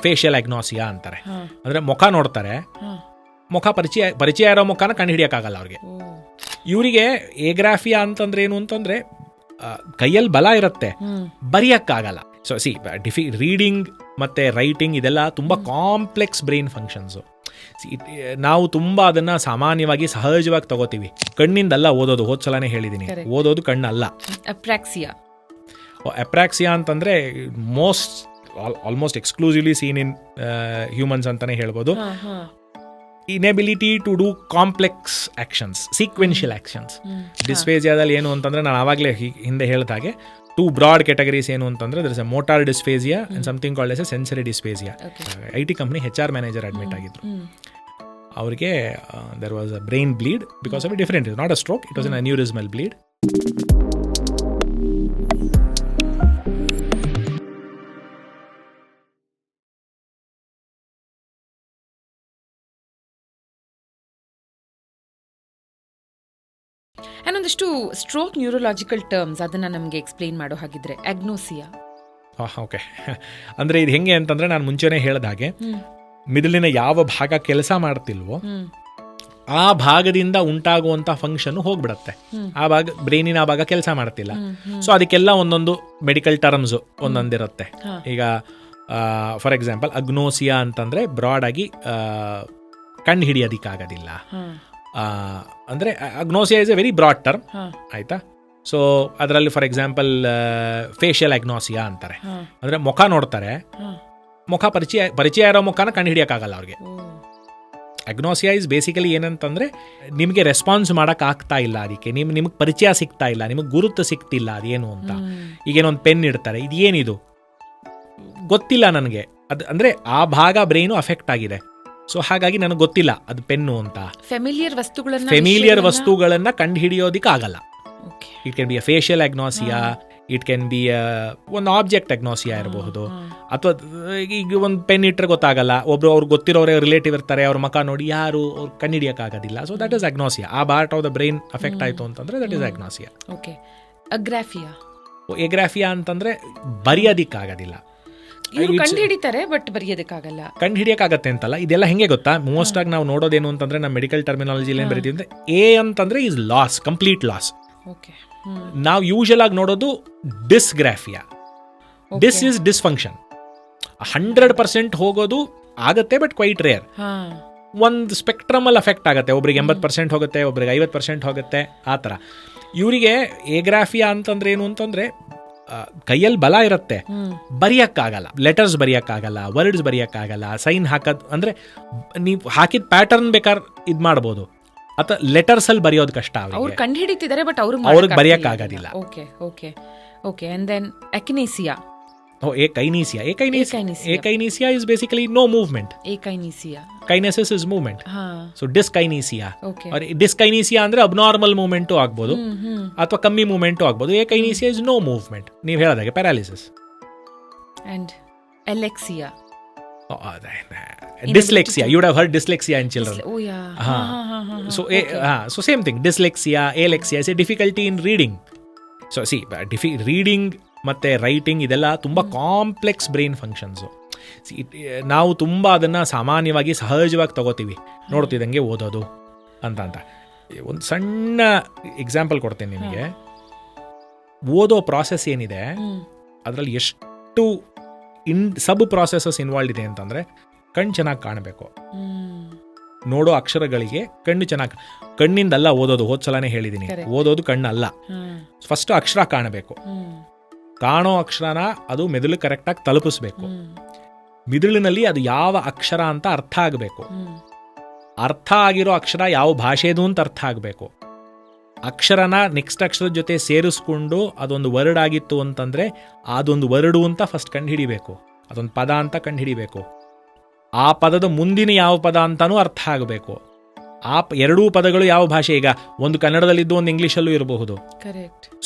Facial agnosia ಅಂತಾರೆ. ಅಂದರೆ ಮುಖ ನೋಡ್ತಾರೆ, ಮುಖ ಪರಿಚಯ ಇರೋ ಮುಖನ ಕಂಡು ಹಿಡಿಯೋಕ್ಕಾಗಲ್ಲ ಅವ್ರಿಗೆ. ಇವರಿಗೆ ಏಗ್ರಾಫಿಯಾ ಅಂತಂದ್ರೆ ಏನು ಅಂತಂದರೆ ಕೈಯಲ್ಲಿ ಬಲ ಇರುತ್ತೆ, ಬರೆಯೋಕ್ಕಾಗಲ್ಲ. ಸೊ ರೀಡಿಂಗ್ ಮತ್ತು ರೈಟಿಂಗ್ ಇದೆಲ್ಲ ತುಂಬ ಕಾಂಪ್ಲೆಕ್ಸ್ ಬ್ರೈನ್ ಫಂಕ್ಷನ್ಸು. ನಾವು ತುಂಬ ಅದನ್ನು ಸಾಮಾನ್ಯವಾಗಿ ಸಹಜವಾಗಿ ತಗೋತೀವಿ. ಕಣ್ಣಿಂದಲ್ಲ ಓದೋದು, ಹೋದ್ಸಲನೇ ಹೇಳಿದ್ದೀನಿ, ಓದೋದು ಕಣ್ಣಲ್ಲ. ಅಪ್ರಾಕ್ಸಿಯಾ ಅಂತಂದರೆ almost exclusively seen in humans ಅಂತಲೇ ಹೇಳ್ಬೋದು. Inability to do complex actions, sequential actions. ಡಿಸ್ಫೇಸಿಯಾದಲ್ಲಿ ಏನು ಅಂತಂದರೆ ನಾನು ಆವಾಗಲೇ ಹಿಂದೆ ಹೇಳಿದ ಹಾಗೆ 2 ಬ್ರಾಡ್ ಕ್ಯಾಟಗರೀಸ್ ಏನು ಅಂತಂದರೆ there is a motor dysphasia and something called as a sensory dysphasia. IT company HR manager admit ಆಗಿದ್ರು. ಅವ್ರಿಗೆ there was a brain bleed because of a different, it not a stroke, it was an aneurysmal bleed. ಒಂದಷ್ಟು stroke neurological terms ಅದನ್ನು ನಮಗೆ explain ಮಾಡೋ ಹಾಗಿದ್ರೆ. ಅಗ್ನೋಸಿಯಾ, okay, ಅಂದರೆ ಇದು ಹೆಂಗೆ ಅಂತಂದರೆ ನಾನು ಮುಂಚೆನೇ ಹೇಳಿದ ಹಾಗೆ ಮಿದುಳಿನ ಯಾವ ಭಾಗ ಕೆಲಸ ಮಾಡ್ತಿಲ್ವೋ ಆ ಭಾಗದಿಂದ ಉಂಟಾಗುವಂಥ ಫಂಕ್ಷನ್ ಹೋಗ್ಬಿಡತ್ತೆ. ಆ ಭಾಗ ಬ್ರೈನಿನ ಆ ಭಾಗ ಕೆಲಸ ಮಾಡ್ತಿಲ್ಲ. ಸೊ ಅದಕ್ಕೆಲ್ಲ ಒಂದೊಂದು ಮೆಡಿಕಲ್ ಟರ್ಮ್ಸ್ ಒಂದೊಂದಿರುತ್ತೆ. ಈಗ ಫಾರ್ ಎಕ್ಸಾಂಪಲ್ ಅಗ್ನೋಸಿಯಾ ಅಂತಂದರೆ ಬ್ರಾಡ್ ಆಗಿ ಕಂಡು ಹಿಡಿಯೋದಕ್ಕಾಗೋದಿಲ್ಲ. ಅಂದರೆ agnosia is a very broad term, ಆಯಿತಾ. ಸೊ ಅದರಲ್ಲಿ ಫಾರ್ ಎಕ್ಸಾಂಪಲ್ ಫೇಶಿಯಲ್ ಅಗ್ನೋಸಿಯಾ ಅಂತಾರೆ. ಅಂದರೆ ಮುಖ ನೋಡ್ತಾರೆ, ಮುಖ ಪರಿಚಯ ಇರೋ ಮುಖನ ಕಂಡು ಹಿಡಿಯೋಕ್ಕಾಗಲ್ಲ ಅವ್ರಿಗೆ. ಅಗ್ನೋಸಿಯಾ ಇಸ್ ಬೇಸಿಕಲಿ ಏನಂತಂದರೆ ನಿಮಗೆ ರೆಸ್ಪಾನ್ಸ್ ಮಾಡೋಕ್ಕಾಗ್ತಾ ಇಲ್ಲ, ಅದಕ್ಕೆ ನಿಮಗೆ ಪರಿಚಯ ಸಿಗ್ತಾ ಇಲ್ಲ, ನಿಮಗೆ ಗುರುತು ಸಿಗ್ತಿಲ್ಲ ಅದೇನು ಅಂತ. ಈಗೇನೊಂದು ಪೆನ್ ಇಡ್ತಾರೆ, ಇದು ಏನಿದು ಗೊತ್ತಿಲ್ಲ ನನಗೆ, ಅದು ಅಂದರೆ ಆ ಭಾಗ ಬ್ರೈನು ಅಫೆಕ್ಟ್ ಆಗಿದೆ. ಸೊ ಹಾಗಾಗಿ ನನಗೆ ಗೊತ್ತಿಲ್ಲ ಅದು ಪೆನ್ನು ಅಂತ. ಫೆಮಿಲಿಯರ್ ವಸ್ತುಗಳನ್ನು ಕಂಡು ಹಿಡಿಯೋದಕ್ಕಾಗಲ್ಲ. It can be a facial agnosia, it can be ಒಂದು ಆಬ್ಜೆಕ್ಟ್ ಅಗ್ನೋಸಿಯಾ ಇರಬಹುದು. ಅಥವಾ ಈಗ ಒಂದು ಪೆನ್ ಇಟ್ಟರೆ ಗೊತ್ತಾಗಲ್ಲ, ಒಬ್ರು ಅವ್ರಿಗೆ ಗೊತ್ತಿರೋರೇ ರಿಲೇಟಿವ್ ಇರ್ತಾರೆ, ಅವ್ರ ಮುಖ ನೋಡಿ ಯಾರು ಅವ್ರು ಕಂಡು ಹಿಡಿಯೋಕ್ಕಾಗೋದಿಲ್ಲ. So that is agnosia. ಆ part of the brain affect ಆಯಿತು ಅಂತಂದರೆ that is agnosia. Okay. Agraphia, agraphia ಅಂತಂದರೆ ಬರೆಯೋದಕ್ಕಾಗೋದಿಲ್ಲ. ಕಂಡು ಹಿಡಿತಾರೆ ಬಟ್ ಬರೆಯೋದಕ್ಕಾಗಲ್ಲ. ಕಂಡು ಹಿಡಿಯೋಕ್ಕಾಗತ್ತೆ ಅಂತಲ್ಲ, ಇದೆಲ್ಲ ಹೆಂಗೆ ಗೊತ್ತಾ, ಮೋಸ್ಟ್ ಆಗಿ ನಾವು ನೋಡೋದೇನು ಅಂತಂದ್ರೆ ನಮ್ಮ ಮೆಡಿಕಲ್ ಟರ್ಮಿನಾಲಜಿಲಿ ಏನು ಬರೀತೀವಿ ಅಂದರೆ ಎ ಅಂತಂದ್ರೆ ಈಸ್ ಲಾಸ್, ಕಂಪ್ಲೀಟ್ ಲಾಸ್. ನಾವು ಯೂಶಲ್ ಆಗಿ ನೋಡೋದು ಡಿಸ್ಗ್ರಾಫಿಯಾ. Dis is dysfunction. 100% ಹೋಗೋದು ಆಗತ್ತೆ ಬಟ್ ಕ್ವೈಟ್ ರೇರ್. ಒಂದು ಸ್ಪೆಕ್ಟ್ರಮ್ ಅಲ್ಲಿ ಅಫೆಕ್ಟ್ ಆಗುತ್ತೆ. ಒಬ್ರಿಗೆ 80% ಹೋಗುತ್ತೆ, ಒಬ್ರಿಗೆ 50% ಹೋಗುತ್ತೆ, ಆ ಥರ. ಇವರಿಗೆ ಏಗ್ರಾಫಿಯಾ ಅಂತಂದ್ರೆ ಏನು ಅಂತಂದ್ರೆ ಕೈಯಲ್ಲಿ ಬಲ ಇರುತ್ತೆ, ಬರೆಯೋಕ್ಕಾಗಲ್ಲ, ಲೆಟರ್ಸ್ ಬರೆಯೋಕ್ಕಾಗಲ್ಲ, ವರ್ಡ್ಸ್ ಬರೆಯೋಕ್ಕಾಗಲ್ಲ, ಸೈನ್ ಹಾಕೋದು ಅಂದರೆ ನೀವು ಹಾಕಿದ ಪ್ಯಾಟರ್ನ್ ಬೇಕಾದ್ರೆ ಇದು ಮಾಡ್ಬೋದು, ಅಥವಾ ಲೆಟರ್ಸ್ ಅಲ್ಲಿ ಬರೆಯೋದು ಕಷ್ಟ. ಅವ್ರು ಕಂಡು ಹಿಡಿತಿದ್ದಾರೆ ಬಟ್ ಅವ್ರಿಗೆ ಬರೆಯೋಕ್ಕಾಗೋದಿಲ್ಲ. Okay okay okay. And then akinesia. Ekainesia. Ekainesia is basically no movement. Ekainesia. Kinesis is movement. So dyskinesia. Okay. Or dyskinesia ಅಂದ್ರೆ abnormal movement ಆಗಬಹುದು ಅಥವಾ ಕಮ್ಮಿ ಮೂವ್ಮೆಂಟ್ ಆಗಬಹುದು. Ekainesia is no movement. ನೀವು ಹೇಳಿದಾಗೆ paralysis. And alexia. Dyslexia. You would have heard dyslexia in children. Oh yeah. So same thing. Dyslexia, alexia is a difficulty in reading. So see, reading ಮತ್ತು writing ಇದೆಲ್ಲ ತುಂಬ complex brain functions. ನಾವು ತುಂಬ ಅದನ್ನು ಸಾಮಾನ್ಯವಾಗಿ ಸಹಜವಾಗಿ ತಗೋತೀವಿ, ನೋಡ್ತಿದ್ದಂಗೆ ಓದೋದು ಅಂತ. ಒಂದು ಸಣ್ಣ ಎಕ್ಸಾಂಪಲ್ ಕೊಡ್ತೇನೆ ನಿಮಗೆ. ಓದೋ ಪ್ರಾಸೆಸ್ ಏನಿದೆ ಅದರಲ್ಲಿ ಎಷ್ಟು ಸಬ್ ಪ್ರಾಸೆಸಸ್ ಇನ್ವಾಲ್ವ್ ಇದೆ ಅಂತಂದರೆ, ಕಣ್ಣು ಚೆನ್ನಾಗಿ ಕಾಣಬೇಕು, ನೋಡೋ ಅಕ್ಷರಗಳಿಗೆ ಕಣ್ಣು ಚೆನ್ನಾಗಿ, ಕಣ್ಣಿಂದಲ್ಲ ಓದೋದು, ಹೋದ್ಸಲನೇ ಹೇಳಿದ್ದೀನಿ, ಓದೋದು ಕಣ್ಣಲ್ಲ. ಫಸ್ಟ್ ಅಕ್ಷರ ಕಾಣಬೇಕು, ಕಾಣೋ ಅಕ್ಷರನ ಅದು ಮೆದುಳು ಕರೆಕ್ಟಾಗಿ ತಲುಪಿಸ್ಬೇಕು, ಮಿದುಳಿನಲ್ಲಿ ಅದು ಯಾವ ಅಕ್ಷರ ಅಂತ ಅರ್ಥ ಆಗಬೇಕು, ಅರ್ಥ ಆಗಿರೋ ಅಕ್ಷರ ಯಾವ ಭಾಷೆದು ಅಂತ ಅರ್ಥ ಆಗಬೇಕು, ಅಕ್ಷರನ ನೆಕ್ಸ್ಟ್ ಅಕ್ಷರದ ಜೊತೆ ಸೇರಿಸ್ಕೊಂಡು ಅದೊಂದು ವರ್ಡ್ ಆಗಿತ್ತು ಅಂತಂದರೆ ಅದೊಂದು ವರ್ಡು ಅಂತ ಫಸ್ಟ್ ಕಂಡು ಹಿಡಿಬೇಕು, ಅದೊಂದು ಪದ ಅಂತ ಕಂಡು ಹಿಡಿಬೇಕು, ಆ ಪದದ ಮುಂದಿನ ಯಾವ ಪದ ಅಂತನೂ ಅರ್ಥ ಆಗಬೇಕು, ಆ ಎರಡೂ ಪದಗಳು ಯಾವ ಭಾಷೆ, ಈಗ ಒಂದು ಕನ್ನಡದಲ್ಲಿದ್ದು ಒಂದು ಇಂಗ್ಲೀಷಲ್ಲೂ ಇರಬಹುದು.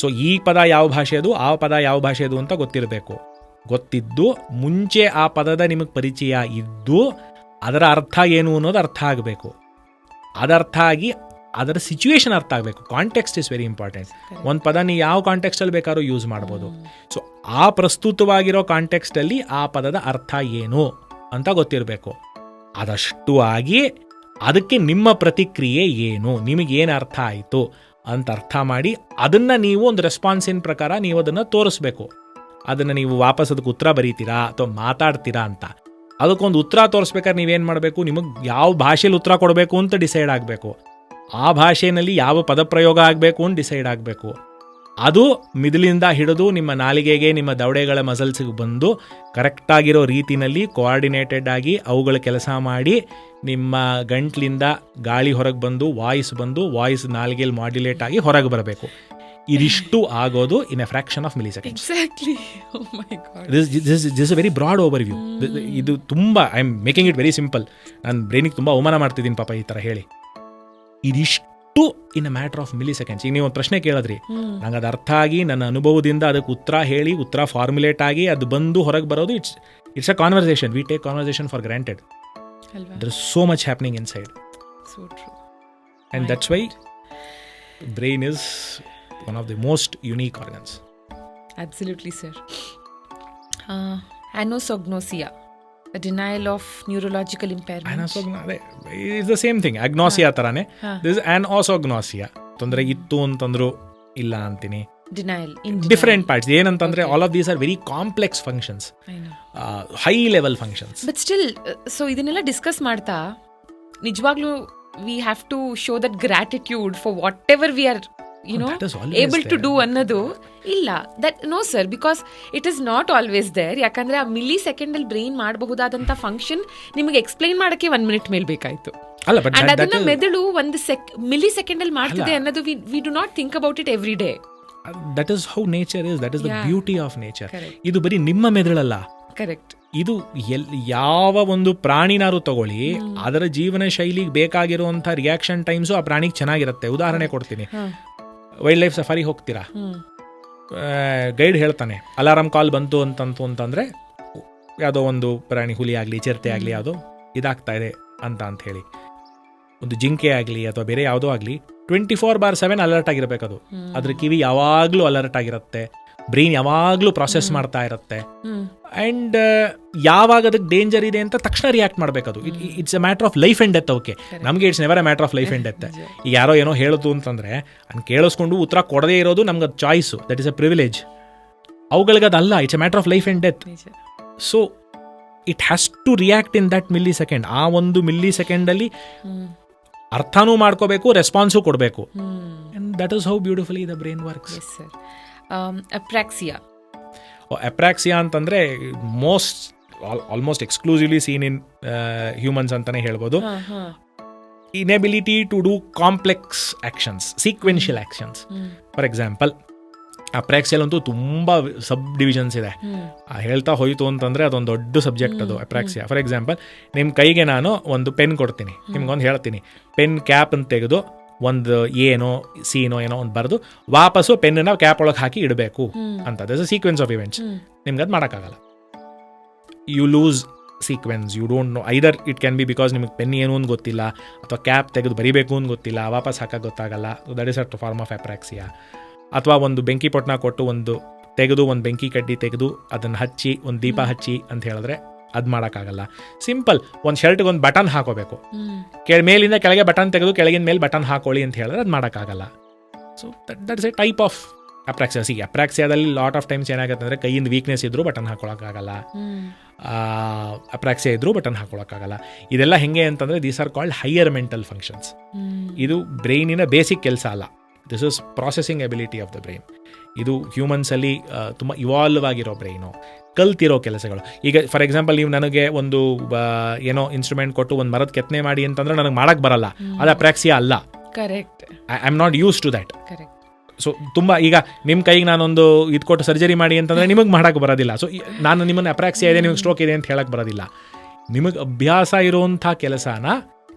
ಸೊ ಈ ಪದ ಯಾವ ಭಾಷೆದು, ಆ ಪದ ಯಾವ ಭಾಷೆದು ಅಂತ ಗೊತ್ತಿರಬೇಕು. ಗೊತ್ತಿದ್ದು ಮುಂಚೆ ಆ ಪದದ ನಿಮಗೆ ಪರಿಚಯ ಇದ್ದು ಅದರ ಅರ್ಥ ಏನು ಅನ್ನೋದು ಅರ್ಥ ಆಗಬೇಕು. ಅದರ್ಥ ಆಗಿ ಅದರ ಸಿಚುವೇಶನ್ ಅರ್ಥ ಆಗಬೇಕು. Context is very important. ಒಂದು ಪದ ನೀವು ಯಾವ ಕಾಂಟೆಕ್ಸ್ಟಲ್ಲಿ ಬೇಕಾದ್ರೂ ಯೂಸ್ ಮಾಡ್ಬೋದು. ಸೊ ಆ ಪ್ರಸ್ತುತವಾಗಿರೋ ಕಾಂಟೆಕ್ಸ್ಟಲ್ಲಿ ಆ ಪದದ ಅರ್ಥ ಏನು ಅಂತ ಗೊತ್ತಿರಬೇಕು. ಅದಷ್ಟು ಆಗಿ ಅದಕ್ಕೆ ನಿಮ್ಮ ಪ್ರತಿಕ್ರಿಯೆ ಏನು, ನಿಮಗೇನು ಅರ್ಥ ಆಯಿತು ಅಂತ ಅರ್ಥ ಮಾಡಿ ಅದನ್ನು ನೀವು ಒಂದು ರೆಸ್ಪಾನ್ಸಿನ ಪ್ರಕಾರ ನೀವು ಅದನ್ನು ತೋರಿಸ್ಬೇಕು. ಅದನ್ನು ನೀವು ವಾಪಸ್ ಅದಕ್ಕೆ ಉತ್ತರ ಬರೀತೀರಾ ಅಥವಾ ಮಾತಾಡ್ತೀರಾ ಅಂತ. ಅದಕ್ಕೊಂದು ಉತ್ತರ ತೋರಿಸ್ಬೇಕಾದ್ರೆ ನೀವೇನು ಮಾಡಬೇಕು, ನಿಮಗೆ ಯಾವ ಭಾಷೆಯಲ್ಲಿ ಉತ್ತರ ಕೊಡಬೇಕು ಅಂತ ಡಿಸೈಡ್ ಆಗಬೇಕು. ಆ ಭಾಷೆಯಲ್ಲಿ ಯಾವ ಪದಪ್ರಯೋಗ ಆಗಬೇಕು ಅಂತ ಡಿಸೈಡ್ ಆಗಬೇಕು. ಅದು ಮಿದುಳಿಂದ ಹಿಡಿದು ನಿಮ್ಮ ನಾಲಿಗೆಗೆ, ನಿಮ್ಮ ದವಡೆಗಳ ಮಸಲ್ಸಿಗೆ ಬಂದು ಕರೆಕ್ಟಾಗಿರೋ ರೀತಿಯಲ್ಲಿ ಕೋಆರ್ಡಿನೇಟೆಡ್ ಆಗಿ ಅವುಗಳ ಕೆಲಸ ಮಾಡಿ ನಿಮ್ಮ ಗಂಟ್ಲಿಂದ ಗಾಳಿ ಹೊರಗೆ ಬಂದು ವಾಯ್ಸ್ ನಾಲಿಗೆಯಲ್ಲಿ ಮಾಡ್ಯುಲೇಟ್ ಆಗಿ ಹೊರಗೆ ಬರಬೇಕು. ಇದಿಷ್ಟು ಆಗೋದು in a fraction of milliseconds. Exactly. Oh my god. This a very broad overview. ಇದು ತುಂಬ I am making it very simple. ನಾನು ಬ್ರೈನಿಗೆ ತುಂಬ ಅವಮಾನ ಮಾಡ್ತಿದ್ದೀನಿ ಪಾಪ ಈ ಥರ ಹೇಳಿ. ಇದಿಷ್ಟು ಇನ್ ಅ ಮ್ಯಾಟರ್ ಆಫ್ ಮಿಲಿಸೆಕೆಂಡ್ಸ್. ಈಗ ನೀವು ಒಂದು ಪ್ರಶ್ನೆ ಕೇಳಿದ್ರಿ, ನಂಗೆ ಅದು ಅರ್ಥ ಆಗಿ ನನ್ನ ಅನುಭವದಿಂದ ಅದಕ್ಕೆ ಉತ್ತರ ಹೇಳಿ ಉತ್ತರ ಫಾರ್ಮುಲೇಟ್ ಆಗಿ ಅದು ಬಂದು ಹೊರಗೆ ಬರೋದು it's a conversation. We take conversation for granted. There is so much happening inside. So true. And that's why brain is one of the most unique organs. Absolutely, sir. Anosognosia, a denial of neurological impairment. It's the same thing. Agnosia tarane. This is anosognosia. ತೊಂದರೆ ಇತ್ತು ಅಂತಂದ್ರು ಇಲ್ಲ ಅಂತೀನಿ. Denial. Different parts. ಏನಂತಂದ್ರೆ all of these are very complex functions. I know. High level functions. But still, so ಇದನ್ನೆಲ್ಲ discuss ಮಾಡ್ತಾ ನಿಜವಾಗ್ಲೂ we have to show that gratitude for whatever we are, you know, able to do ಅನ್ನೋದು ಇಲ್ಲ. that no sir, because it is not always there. ಯಾಕಂದ್ರೆ ಆ milli second ಅಲ್ಲಿ brain ಮಾಡಬಹುದಾದಂತ function ನಿಮಗೆ explain ಮಾಡಕ್ಕೆ 1 minute ಮೇಲೆ ಬೇಕಾಯ್ತು. ಅಲ್ಲ, but ಅದನ್ನ ಮೆದುಳು ಒಂದು ಮಿಲಿ ಸೆಕೆಂಡ್ ಅಲ್ಲಿ ಮಾಡ್ತಿದೆ ಅನ್ನೋದು we do not think about it every day. That is how nature is. That is the beauty of nature. Correct. ಇದು ಬರೀ ನಿಮ್ಮ ಮೆದುಳಲ್ಲ. ಕರೆಕ್ಟ್. ಇದು ಯಾವ ಒಂದು ಪ್ರಾಣಿನಾರು ತಗೊಳ್ಳಿ, ಅದರ ಜೀವನ ಶೈಲಿಗೆ ಬೇಕಾಗಿರುವಂಥ ರಿಯಾಕ್ಷನ್ ಟೈಮ್ಸು ಆ ಪ್ರಾಣಿಗೆ ಚೆನ್ನಾಗಿರುತ್ತೆ. ಉದಾಹರಣೆ ಕೊಡ್ತೀನಿ. ವೈಲ್ಡ್ ಲೈಫ್ ಸಫಾರಿ ಹೋಗ್ತೀರಾ, ಗೈಡ್ ಹೇಳ್ತಾನೆ ಅಲಾರಾಮ್ ಕಾಲ್ ಬಂತು ಅಂತಂದ್ರೆ ಯಾವುದೋ ಒಂದು ಪ್ರಾಣಿ, ಹುಲಿ ಆಗಲಿ ಚಿರತೆ ಆಗಲಿ ಯಾವುದೋ ಇದಾಗ್ತಾ ಇದೆ ಅಂತ ಹೇಳಿ. ಒಂದು ಜಿಂಕೆ ಆಗಲಿ ಅಥವಾ ಬೇರೆ ಯಾವುದೋ ಆಗಲಿ 24/7 ಅಲರ್ಟ್ ಆಗಿರಬೇಕದು. ಅದ್ರ ಕಿವಿ ಯಾವಾಗಲೂ ಅಲರ್ಟ್ ಆಗಿರುತ್ತೆ, ಬ್ರೈನ್ ಯಾವಾಗಲೂ ಪ್ರಾಸೆಸ್ ಮಾಡ್ತಾ ಇರುತ್ತೆ. ಆ್ಯಂಡ್ ಯಾವಾಗ ಅದಕ್ಕೆ ಡೇಂಜರ್ ಇದೆ ಅಂತ ತಕ್ಷಣ ರಿಯಾಕ್ಟ್ ಮಾಡಬೇಕದು. It's a matter of life and death. Okay, ನಮಗೆ it's never a matter of life and death. ಈಗ ಯಾರೋ ಏನೋ ಹೇಳೋದು ಅಂತಂದರೆ ಅದನ್ನು ಕೇಳಿಸ್ಕೊಂಡು ಉತ್ತರ ಕೊಡದೇ ಇರೋದು ನಮ್ಗೆ ಅದು choice, that is a privilege. ಅವುಗಳಿಗೆ ಅದಲ್ಲ, it's a matter of life and death. So it has to react in that millisecond. ಆ ಒಂದು ಮಿಲಿ ಸೆಕೆಂಡಲ್ಲಿ ಅರ್ಥನೂ ಮಾಡ್ಕೋಬೇಕು, ರೆಸ್ಪಾನ್ಸು ಕೊಡಬೇಕು. And that is how beautifully the brain works. Apraxia. Apraxia ಅಂತಂದರೆ almost exclusively seen in humans ಅಂತಲೇ ಹೇಳ್ಬೋದು. Inability to do complex actions, sequential actions. For example, ಅಪ್ರಾಕ್ಸಿಯಲ್ಲಂತೂ ತುಂಬ ಸಬ್ ಡಿವಿಷನ್ಸ್ ಇದೆ. ಹೇಳ್ತಾ ಹೋಯಿತು ಅಂತಂದರೆ ಅದೊಂದು ದೊಡ್ಡ ಸಬ್ಜೆಕ್ಟ್ ಅದು ಅಪ್ರಾಕ್ಸಿಯಾ. ಫಾರ್ ಎಕ್ಸಾಂಪಲ್, ನಿಮ್ಮ ಕೈಗೆ ನಾನು ಒಂದು ಪೆನ್ ಕೊಡ್ತೀನಿ, ನಿಮ್ಗೊಂದು ಹೇಳ್ತೀನಿ, ಪೆನ್ ಕ್ಯಾಪ್ ಅಂತ ತೆಗೆದು ಒಂದು ಏನೋ ಸೀನೋ ಏನೋ ಒಂದು ಬರೆದು ವಾಪಸ್ಸು ಪೆನ್ನ ಕ್ಯಾಪ್ ಒಳಗೆ ಹಾಕಿ ಇಡಬೇಕು ಅಂತ. That's a sequence of events. ನಿಮ್ಗೆ ಅದು ಮಾಡೋಕ್ಕಾಗಲ್ಲ. You lose sequence. You don't know, either it can be because ನಿಮಗೆ ಪೆನ್ ಏನು ಅಂತ ಗೊತ್ತಿಲ್ಲ, ಅಥವಾ ಕ್ಯಾಪ್ ತೆಗೆದು ಬರೀಬೇಕು ಅಂತ ಗೊತ್ತಿಲ್ಲ, ವಾಪಸ್ ಹಾಕೋಕ್ಕೆ ಗೊತ್ತಾಗಲ್ಲ. That is a form of apraxia. ಅಥವಾ ಒಂದು ಬೆಂಕಿ ಪೊಟ್ನ ಕೊಟ್ಟು ಒಂದು ಬೆಂಕಿ ಕಡ್ಡಿ ತೆಗೆದು ಅದನ್ನು ಹಚ್ಚಿ ಒಂದು ದೀಪ ಹಚ್ಚಿ ಅಂತ ಹೇಳಿದ್ರೆ ಅದು ಮಾಡೋಕ್ಕಾಗಲ್ಲ. ಸಿಂಪಲ್, ಒಂದು ಶರ್ಟ್ಗೆ ಒಂದು ಬಟನ್ ಹಾಕೋಬೇಕು, ಮೇಲಿಂದ ಕೆಳಗೆ ಬಟನ್ ತೆಗೆದು ಕೆಳಗಿನ ಮೇಲೆ ಬಟನ್ ಹಾಕೊಳ್ಳಿ ಅಂತ ಹೇಳಿದ್ರೆ ಅದು ಮಾಡೋಕ್ಕಾಗಲ್ಲ. So that is a type of apraxia. See, ಅಪ್ರಾಕ್ಸಿಯಾದಲ್ಲಿ ಲಾಟ್ ಆಫ್ ಟೈಮ್ಸ್ ಏನಾಗುತ್ತೆ ಅಂದರೆ ಕೈಯಿಂದ ವೀಕ್ನೆಸ್ ಇದ್ದರೂ ಬಟನ್ ಹಾಕೊಳ್ಳೋಕ್ಕಾಗಲ್ಲ, ಅಪ್ರಾಕ್ಸಿಯಾ ಇದ್ದರೂ ಬಟನ್ ಹಾಕೊಳ್ಳೋಕ್ಕಾಗಲ್ಲ. ಇದೆಲ್ಲ ಹೆಂಗೆ ಅಂತಂದರೆ these are called higher mental functions. ಇದು ಬ್ರೈನಿನ ಬೇಸಿಕ್ ಕೆಲಸ ಅಲ್ಲ. This is processing ability of the brain. ಇದು ಹ್ಯೂಮನ್ಸಲ್ಲಿ ತುಂಬ ಇವಾಲ್ವ್ ಆಗಿರೋ ಬ್ರೈನು, ಕಲ್ತಿರೋ ಕೆಲಸಗಳು. ಈಗ ಫಾರ್ ಎಕ್ಸಾಂಪಲ್, ನೀವು ನನಗೆ ಒಂದು ಏನೋ ಇನ್ಸ್ಟ್ರೂಮೆಂಟ್ ಕೊಟ್ಟು ಒಂದು ಮರದ ಕೆತ್ತನೆ ಮಾಡಿ ಅಂತಂದ್ರೆ ನನಗೆ ಮಾಡೋಕ್ಕೆ ಬರಲ್ಲ, ಅದು ಅಪ್ರಾಕ್ಸಿಯಾ ಅಲ್ಲ. Correct. I am not use to that. Correct. So ತುಂಬ ಈಗ ನಿಮ್ಮ ಕೈಗೆ ನಾನೊಂದು ಇದು ಕೊಟ್ಟು ಸರ್ಜರಿ ಮಾಡಿ ಅಂತಂದರೆ ನಿಮಗೆ ಮಾಡೋಕ್ಕೆ ಬರೋದಿಲ್ಲ. ಸೊ ನಾನು ನಿಮ್ಮನ್ನು ಅಪ್ರಾಕ್ಸಿಯಾ ಇದೆ, ನಿಮಗೆ ಸ್ಟ್ರೋಕ್ ಇದೆ ಅಂತ ಹೇಳಕ್ಕೆ ಬರೋದಿಲ್ಲ. ನಿಮಗೆ ಅಭ್ಯಾಸ ಇರುವಂಥ ಕೆಲಸನ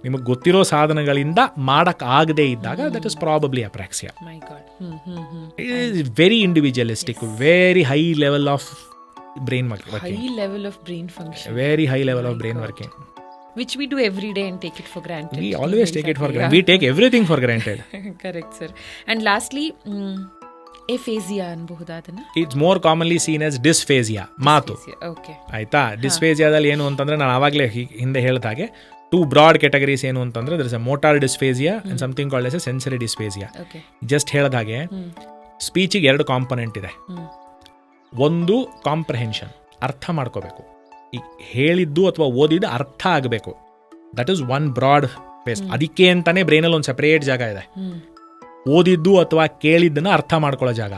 ನಿಮಗೆ ಗೊತ್ತಿರೋ ಸಾಧನಗಳಿಂದ ಮಾಡೋಕ್ಕಾಗದೇ ಇದ್ದಾಗ that is probably apraxia. It is very individualistic, very high level of brain working. High level of brain function. Very high level of brain working. Which we do every day and take it for granted. We always take it for granted. We take everything for granted. Correct, sir. And lastly, aphasia ಅನ್ಬಹುದಾ ಅದನ್ನ? It's more commonly seen as dysphasia, ಮಾತು. Okay, ಆಯ್ತಾ. ಡಿಸ್ಫೇಸಿಯಾದಲ್ಲಿ ಏನು ಅಂತಂದ್ರೆ ನಾನು ಆವಾಗಲೇ ಹಿಂದೆ ಹೇಳಿದ ಹಾಗೆ 2 ಬ್ರಾಡ್ ಕ್ಯಾಟಗರೀಸ್ ಏನು ಅಂತಂದ್ರೆ there is a motor dysphasia and something called as a sensory dysphasia. Just ಹೇಳಿದ ಹಾಗೆ ಸ್ಪೀಚಿಗೆ 2 ಕಾಂಪೊನೆಂಟ್ ಇದೆ. ಒಂದು ಕಾಂಪ್ರಹೆನ್ಷನ್, ಅರ್ಥ ಮಾಡ್ಕೋಬೇಕು. ಈ ಹೇಳಿದ್ದು ಅಥವಾ ಓದಿದ್ದು ಅರ್ಥ ಆಗಬೇಕು. That is one broad base. ಅದಕ್ಕೆ ಅಂತಾನೆ ಬ್ರೈನಲ್ಲಿ ಒಂದು ಸೆಪರೇಟ್ ಜಾಗ ಇದೆ, ಓದಿದ್ದು ಅಥವಾ ಕೇಳಿದ್ದನ್ನ ಅರ್ಥ ಮಾಡ್ಕೊಳ್ಳೋ ಜಾಗ.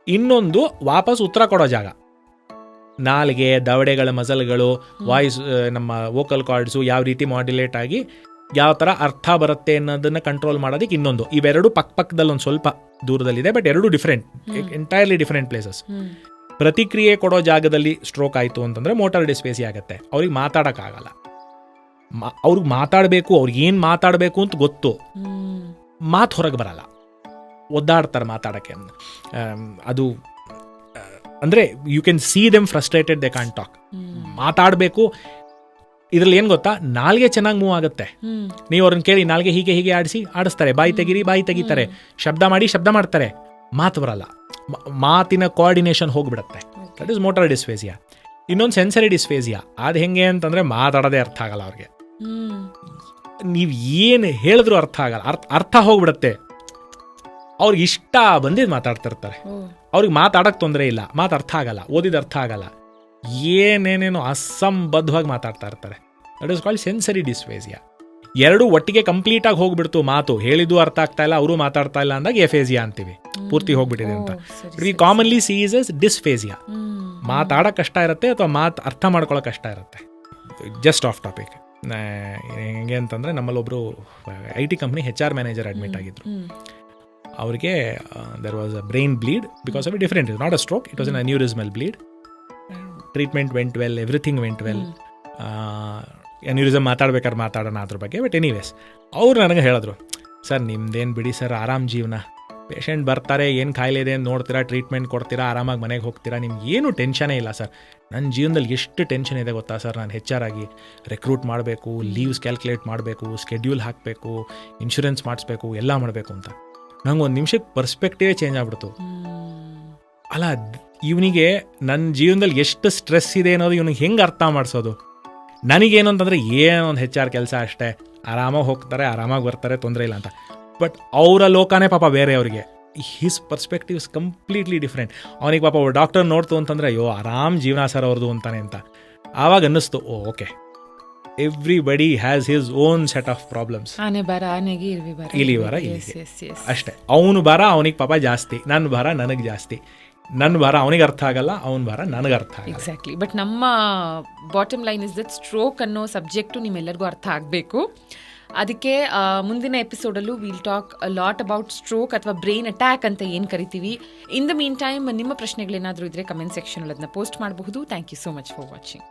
ಇನ್ನೊಂದು ವಾಪಸ್ ಉತ್ತರ ಕೊಡೋ ಜಾಗ. ನಾಲಿಗೆ, ದವಡೆಗಳ ಮಸಲ್ಗಳು, ವಾಯ್ಸ್, ನಮ್ಮ ವೋಕಲ್ ಕಾರ್ಡ್ಸು ಯಾವ ರೀತಿ ಮಾಡ್ಯುಲೇಟ್ ಆಗಿ ಯಾವ ಥರ ಅರ್ಥ ಬರುತ್ತೆ ಅನ್ನೋದನ್ನ ಕಂಟ್ರೋಲ್ ಮಾಡೋದಕ್ಕೆ ಇನ್ನೊಂದು. ಇವೆರಡು ಪಕ್ಕದಲ್ಲಿ ಒಂದು ಸ್ವಲ್ಪ ದೂರದಲ್ಲಿದೆ, ಬಟ್ ಎರಡು ಡಿಫ್ರೆಂಟ್, ಎಂಟೈರ್ಲಿ ಡಿಫ್ರೆಂಟ್ ಪ್ಲೇಸಸ್. ಪ್ರತಿಕ್ರಿಯೆ ಕೊಡೋ ಜಾಗದಲ್ಲಿ ಸ್ಟ್ರೋಕ್ ಆಯಿತು ಅಂತಂದರೆ ಮೋಟಾರ್ ಡಿಸ್ಫೇಸಿಯಾ ಆಗುತ್ತೆ. ಅವ್ರಿಗೆ ಮಾತಾಡೋಕ್ಕಾಗಲ್ಲ. ಅವ್ರಿಗೆ ಮಾತಾಡಬೇಕು, ಅವ್ರಿಗೆ ಏನು ಮಾತಾಡಬೇಕು ಅಂತ ಗೊತ್ತು, ಮಾತು ಹೊರಗೆ ಬರಲ್ಲ, ಒದ್ದಾಡ್ತಾರೆ ಮಾತಾಡೋಕ್ಕೆ. ಅದು ಅಂದರೆ you can see them frustrated, they can't talk. ಮಾತಾಡಬೇಕು. ಇದರಲ್ಲಿ ಏನು ಗೊತ್ತಾ, ನಾಲ್ಗೆ ಚೆನ್ನಾಗಿ ಮೂವ್ ಆಗುತ್ತೆ. ನೀವು ಅವ್ರನ್ನ ಕೇಳಿ ನಾಲ್ಗೆ ಹೀಗೆ ಹೀಗೆ ಆಡಿಸ್ತಾರೆ, ಬಾಯಿ ತೆಗಿತಾರೆ, ಶಬ್ದ ಮಾಡ್ತಾರೆ, ಮಾತು ಬರಲ್ಲ, ಮಾತಿನ ಕೋಆರ್ಡಿನೇಷನ್ ಹೋಗ್ಬಿಡುತ್ತೆ. That is motor dysphasia. ಇನ್ನೊಂದು ಸೆನ್ಸರಿ ಡಿಸ್ಫೇಸಿಯಾ. ಅದು ಹೆಂಗೆ ಅಂತಂದರೆ ಮಾತಾಡೋದೇ ಅರ್ಥ ಆಗಲ್ಲ ಅವ್ರಿಗೆ. ನೀವು ಏನು ಹೇಳಿದ್ರು ಅರ್ಥ ಆಗಲ್ಲ, ಅರ್ಥ ಹೋಗ್ಬಿಡುತ್ತೆ. ಅವ್ರಿಗೆ ಇಷ್ಟ ಬಂದಿದ್ದು ಮಾತಾಡ್ತಿರ್ತಾರೆ. ಅವ್ರಿಗೆ ಮಾತಾಡೋಕ್ಕೆ ತೊಂದರೆ ಇಲ್ಲ, ಮಾತು ಅರ್ಥ ಆಗಲ್ಲ, ಓದಿದ ಅರ್ಥ ಆಗಲ್ಲ, ಏನೇನೇನೋ ಅಸಂಬದ್ಧವಾಗಿ ಮಾತಾಡ್ತಾ ಇರ್ತಾರೆ. That is called sensory dysphasia. ಎರಡು ಒಟ್ಟಿಗೆ ಕಂಪ್ಲೀಟಾಗಿ ಹೋಗ್ಬಿಡ್ತು, ಮಾತು ಹೇಳಿದ್ದು ಅರ್ಥ ಆಗ್ತಾ ಇಲ್ಲ, ಅವರು ಮಾತಾಡ್ತಾ ಇಲ್ಲ ಅಂದಾಗ ಎಫೇಸಿಯಾ ಅಂತೀವಿ, ಪೂರ್ತಿ ಹೋಗ್ಬಿಟ್ಟಿದೆ ಅಂತ. We commonly sees as dysphasia. ಮಾತಾಡೋಕೆ ಕಷ್ಟ ಇರುತ್ತೆ ಅಥವಾ ಮಾತು ಅರ್ಥ ಮಾಡ್ಕೊಳ್ಳೋಕೆ ಕಷ್ಟ ಇರುತ್ತೆ. ಜಸ್ಟ್ ಆಫ್ ಟಾಪಿಕ್, ಹೆಂಗೆ ಅಂತಂದರೆ ನಮ್ಮಲ್ಲೊಬ್ಬರು IT company HR manager admit ಆಗಿದ್ರು. ಅವ್ರಿಗೆ there was a brain bleed because of a different, not a stroke, it was an aneurysmal bleed. Treatment went well, everything went well. Aneurysm ಮಾತಾಡ್ಬೇಕಾದ್ರೆ ಮಾತಾಡೋಣ ಅದ್ರ ಬಗ್ಗೆ. But anyways ಅವ್ರು ನನಗೆ ಹೇಳಿದ್ರು, sir ನಿಮ್ದೇನು ಬಿಡಿ ಸರ್, ಆರಾಮ್ ಜೀವನ, ಪೇಷಂಟ್ ಬರ್ತಾರೆ, ಏನು ಕಾಯಿಲೆ ಇದೆ ಅಂತ ನೋಡ್ತೀರಾ, ಟ್ರೀಟ್ಮೆಂಟ್ ಕೊಡ್ತೀರಾ, ಆರಾಮಾಗಿ ಮನೆಗೆ ಹೋಗ್ತೀರಾ, ನಿಮ್ಗೆ ಏನು ಟೆನ್ಷನೇ ಇಲ್ಲ ಸರ್. ನನ್ನ ಜೀವನದಲ್ಲಿ ಎಷ್ಟು ಟೆನ್ಷನ್ ಇದೆ ಗೊತ್ತಾ ಸರ್, ನಾನು HR ಆಗಿ ರೆಕ್ರೂಟ್ ಮಾಡಬೇಕು, ಲೀವ್ಸ್ ಕ್ಯಾಲ್ಕುಲೇಟ್ ಮಾಡಬೇಕು, ಸ್ಕೆಡ್ಯೂಲ್ ಹಾಕಬೇಕು, ಇನ್ಶೂರೆನ್ಸ್ ಮಾಡಿಸ್ಬೇಕು, ಎಲ್ಲ ಮಾಡಬೇಕು ಅಂತ. ನಂಗೆ ಒಂದು ನಿಮಿಷಕ್ಕೆ ಪರ್ಸ್ಪೆಕ್ಟಿವೇ ಚೇಂಜ್ ಆಗ್ಬಿಡ್ತು. ಅಲ್ಲ, ಇವನಿಗೆ ನನ್ನ ಜೀವನದಲ್ಲಿ ಎಷ್ಟು ಸ್ಟ್ರೆಸ್ ಇದೆ ಅನ್ನೋದು ಇವನಿಗೆ ಹೆಂಗೆ ಅರ್ಥ ಮಾಡಿಸೋದು? ನನಗೇನು ಅಂತಂದರೆ ಏನೋ ಒಂದು HR ಕೆಲಸ ಅಷ್ಟೇ, ಆರಾಮಾಗಿ ಹೋಗ್ತಾರೆ, ಆರಾಮಾಗಿ ಬರ್ತಾರೆ, ತೊಂದರೆ ಇಲ್ಲ ಅಂತ. ಬಟ್ ಅವರ ಲೋಕನೇ ಪಾಪ ಬೇರೆ. ಅವರಿಗೆ his perspective is completely different. ಅವನಿಗೆ ಪಾಪ ಡಾಕ್ಟರ್ ನೋಡ್ತು ಅಂತಂದರೆ ಅಯ್ಯೋ ಆರಾಮ್ ಜೀವನ ಸರ್ ಅವ್ರದ್ದು ಅಂತಾನೆ ಅಂತ. ಆವಾಗ ಅನ್ನಿಸ್ತು, okay, everybody has his own set of problems. ಇಲ್ಲಿ ಬರ ಅಷ್ಟೇ. ಅವನು ಭಾರ ಅವನಿಗೆ ಪಾಪ ಜಾಸ್ತಿ, ನನ್ನ ಭಾರ ನನಗೆ ಜಾಸ್ತಿ, ನನ್ನ ಭಾರ ಅವನಿಗೆ ಅರ್ಥ ಆಗಲ್ಲ, ಅವನ ಭಾರ ನನಗೆ ಅರ್ಥ ಆಗಲ್ಲ. ಎಕ್ಸಾಕ್ಟ್ಲಿ. ಬಟ್ ನಮ್ಮ bottom line is that stroke ಅನ್ನೋ ಸಬ್ಜೆಕ್ಟು ನಿಮ್ಮೆಲ್ಲರಿಗೂ ಅರ್ಥ ಆಗಬೇಕು. ಅದಕ್ಕೆ ಮುಂದಿನ ಎಪಿಸೋಡಲ್ಲೂ will talk a lot about stroke ಅಥವಾ ಬ್ರೈನ್ ಅಟ್ಯಾಕ್ ಅಂತ ಏನು ಕರಿತೀವಿ. ಇನ್ ದ ಮೀನ್ ಟೈಮ್ ನಿಮ್ಮ ಪ್ರಶ್ನೆಗಳೇನಾದರೂ ಇದ್ದರೆ ಕಮೆಂಟ್ ಸೆಕ್ಷನಲ್ಲಿ ಅದನ್ನ ಪೋಸ್ಟ್ ಮಾಡಬಹುದು. Thank you so much for watching.